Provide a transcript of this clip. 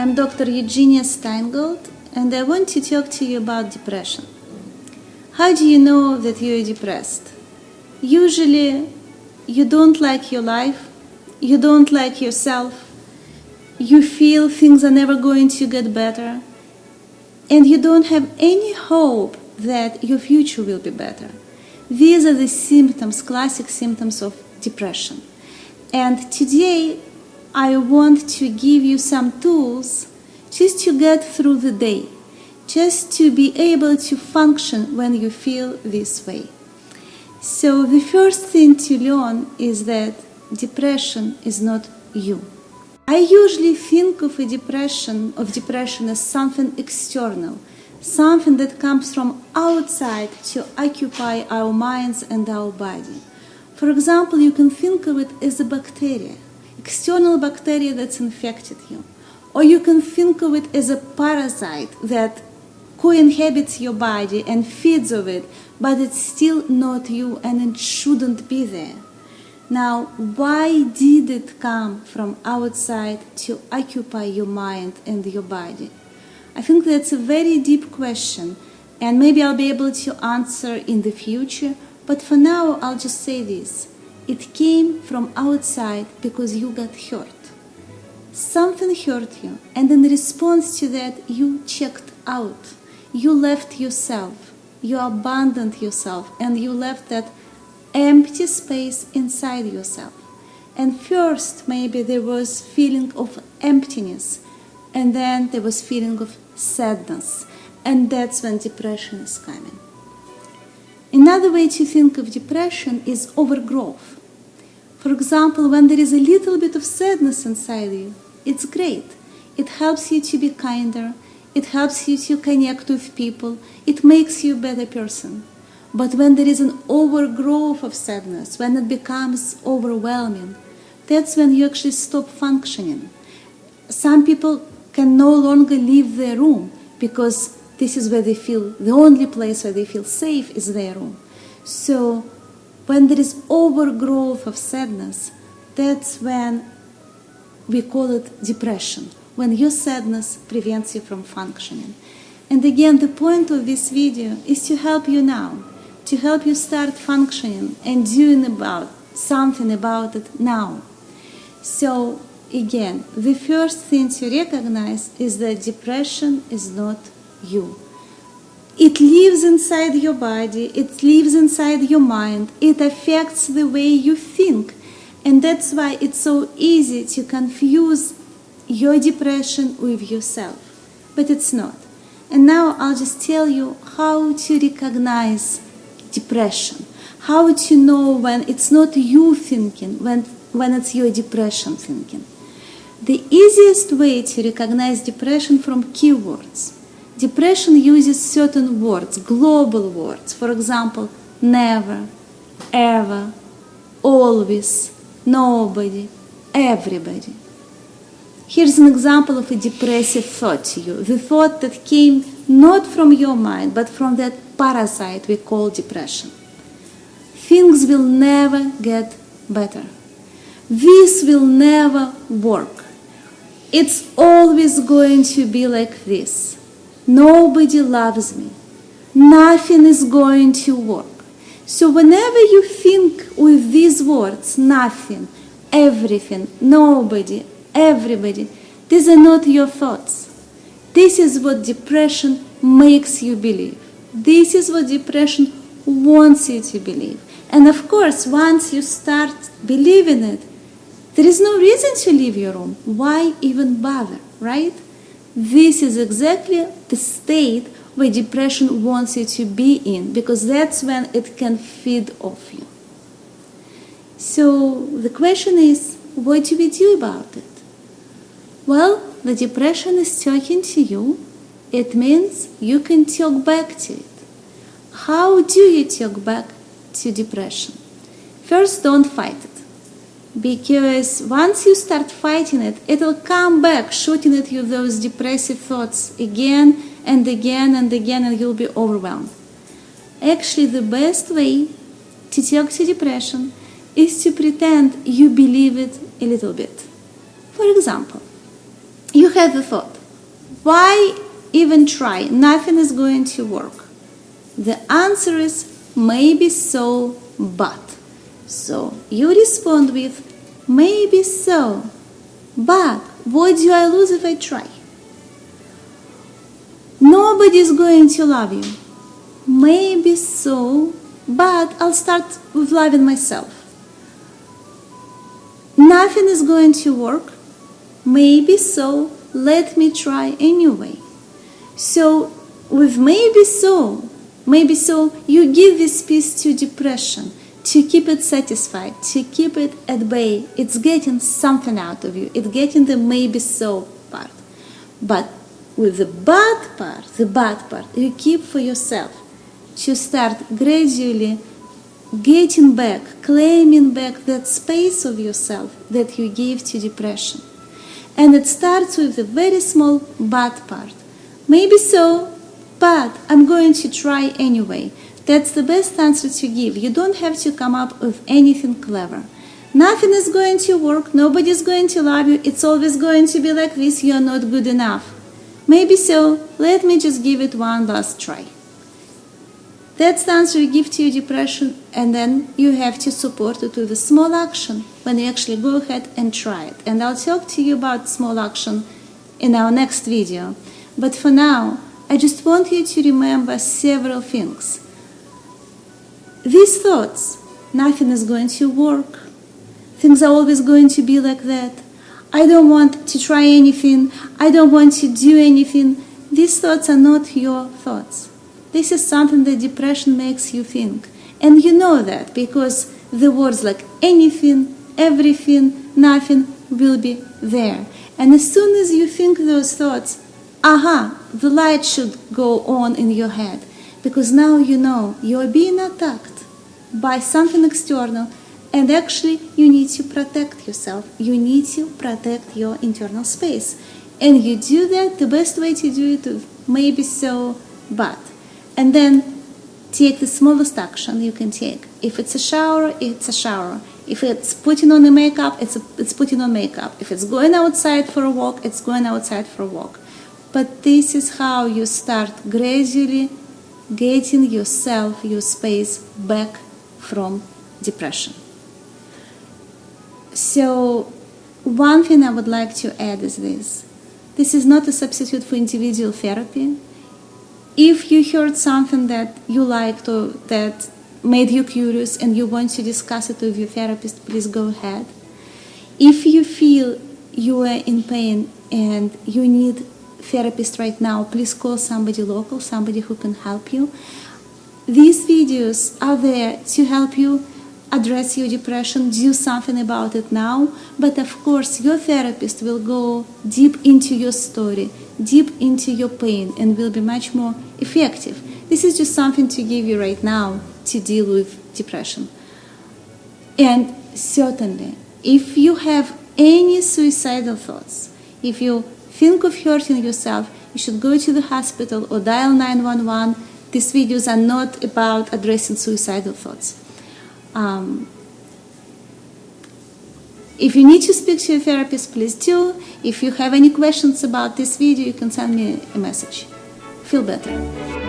I'm Dr. Eugenia Steingold, and I want to talk to you about depression. How do you know that you're depressed? Usually, you don't like your life, you don't like yourself, you feel things are never going to get better, and you don't have any hope that your future will be better. These are the symptoms, classic symptoms of depression. And today, I want to give you some tools just to get through the day, just to be able to function when you feel this way. So the first thing to learn is that depression is not you. I usually think of depression as something external, something that comes from outside to occupy our minds and our body. For example, you can think of it as a bacteria, external bacteria that's infected you. Or you can think of it as a parasite that co-inhabits your body and feeds of it, but it's still not you and it shouldn't be there. Now, why did it come from outside to occupy your mind and your body? I think that's a very deep question, and maybe I'll be able to answer in the future, but for now I'll just say this. It came from outside because you got hurt. Something hurt you, and in response to that, you checked out. You left yourself. You abandoned yourself, and you left that empty space inside yourself. And first, maybe there was feeling of emptiness, and then there was feeling of sadness, and that's when depression is coming. Another way to think of depression is overgrowth. For example, when there is a little bit of sadness inside you, it's great. It helps you to be kinder. It helps you to connect with people. It makes you a better person. But when there is an overgrowth of sadness, when it becomes overwhelming, that's when you actually stop functioning. Some people can no longer leave their room because this is where they feel, the only place where they feel safe is their room. So when there is overgrowth of sadness, that's when we call it depression, when your sadness prevents you from functioning. And again, the point of this video is to help you now, to help you start functioning and doing something about it now. So again, the first thing to recognize is that depression is not you. It lives inside your body, it lives inside your mind, it affects the way you think. And that's why it's so easy to confuse your depression with yourself. But it's not. And now I'll just tell you how to recognize depression, how to know when it's not you thinking, when it's your depression thinking. The easiest way to recognize depression from keywords. Depression uses certain words, global words. For example, never, ever, always, nobody, everybody. Here's an example of a depressive thought to you. The thought that came not from your mind, but from that parasite we call depression. Things will never get better. This will never work. It's always going to be like this. Nobody loves me. Nothing is going to work. So whenever you think with these words, nothing, everything, nobody, everybody, these are not your thoughts. This is what depression makes you believe. This is what depression wants you to believe. And of course, once you start believing it, there is no reason to leave your room. Why even bother, right? This is exactly the state where depression wants you to be in, because that's when it can feed off you. So the question is, what do we do about it? Well, the depression is talking to you. It means you can talk back to it. How do you talk back to depression? First, don't fight it. Because once you start fighting it, it'll come back, shooting at you those depressive thoughts again and again and again, and you'll be overwhelmed. Actually, the best way to talk to depression is to pretend you believe it a little bit. For example, you have a thought, Why even try? Nothing is going to work. The answer is maybe so, but. So you respond with maybe so, but what do I lose if I try? Nobody is going to love you. Maybe so, but I'll start with loving myself. Nothing is going to work. Maybe so, let me try anyway. So with maybe so, you give this piece to depression to keep it satisfied, to keep it at bay. It's getting something out of you. It's getting the maybe so part. But with the bad part, you keep for yourself to start gradually getting back, claiming back that space of yourself that you gave to depression. And it starts with the very small bad part. Maybe so, but I'm going to try anyway. That's the best answer to give. You don't have to come up with anything clever. Nothing is going to work. Nobody is going to love you. It's always going to be like this. You're not good enough. Maybe so. Let me just give it one last try. That's the answer you give to your depression, and then you have to support it with a small action when you actually go ahead and try it. And I'll talk to you about small action in our next video. But for now, I just want you to remember several things. These thoughts, nothing is going to work. Things are always going to be like that. I don't want to try anything. I don't want to do anything. These thoughts are not your thoughts. This is something that depression makes you think. And you know that because the words like anything, everything, nothing will be there. And as soon as you think those thoughts, the light should go on in your head. Because now you know you are being attacked by something external, and actually you need to protect yourself. You need to protect your internal space. And you do that, the best way to do it is maybe so, but. And then take the smallest action you can take. If it's a shower, it's a shower. If it's putting on the makeup, it's putting on makeup. If it's going outside for a walk, it's going outside for a walk. But this is how you start gradually getting yourself, your space back from depression. So one thing I would like to add is this. This is not a substitute for individual therapy. If you heard something that you liked or that made you curious and you want to discuss it with your therapist, please go ahead. If you feel you are in pain and you need therapist right now, please call somebody local, somebody who can help you. These videos are there to help you address your depression, do something about it now, but of course your therapist will go deep into your story, deep into your pain, and will be much more effective. This is just something to give you right now to deal with depression. And certainly, if you have any suicidal thoughts, if you think of hurting yourself, you should go to the hospital or dial 911. These videos are not about addressing suicidal thoughts. If you need to speak to your therapist, please do. If you have any questions about this video, you can send me a message. Feel better.